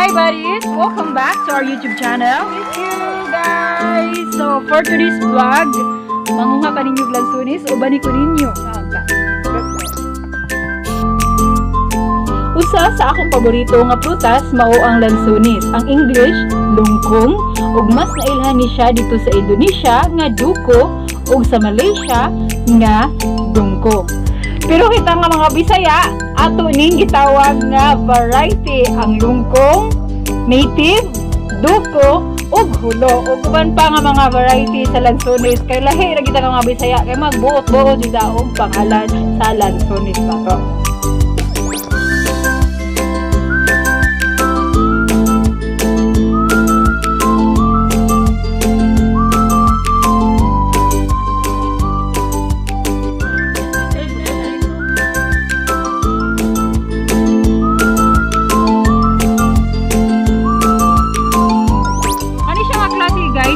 Hi buddies! Welcome back to our YouTube channel. Thank you guys! So for today's vlog, manguha ka ninyo glansunis o bani ko ninyo. Usa sa akong paborito nga prutas mao ang lansunis. Ang English, lungkong, ug mas nailhan ni siya dito sa Indonesia nga duko ug sa Malaysia nga dungko. Pero kita nga mga Bisaya, ato ning gitawag nga variety ang lungkong, native, duko, ug hulo. Ug uban pa nga mga variety sa lansunis. Kay lahi ra kita nga mga Bisaya kay magbuot-buot jud ang pangalan sa lansunis nato.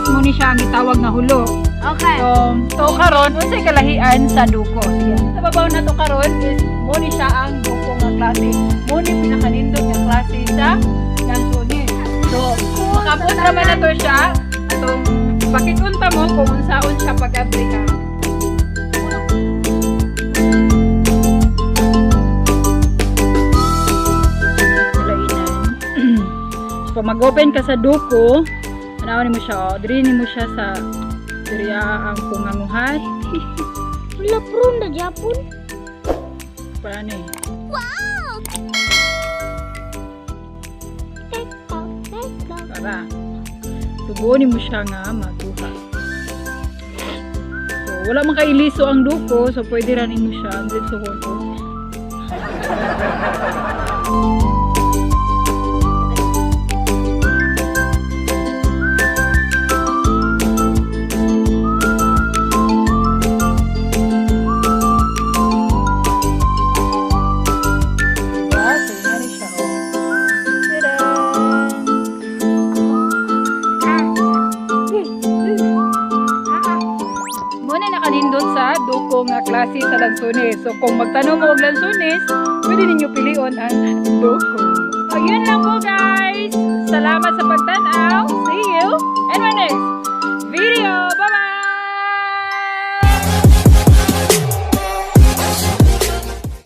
Muni siya ang gitawag nga hulo. Okay. So karon unsay kalahian sa duko. Sige. Sa babaw na to karon is muni siya ang duko nga klase. Muni pinakanindot nga klase sa lansunis. So makabot naman na to siya atong pakitunta mo kung unsaon siya pag-aplika. So pag mag-open ka sa duko, anawan mo siya, diri mo siya sa diriya ang punganguhay. Wala prun na Japon. Para ni. Wow! Para. Subunin mo siya nga matuha. So wala man kay iliso ang duko, so pwede ranin mo siya ang suhon. Nakanindot sa duko nga klase sa lansunis. So kung magtanong mo og lansunis, pwede ninyo pilion ang duko. Ayun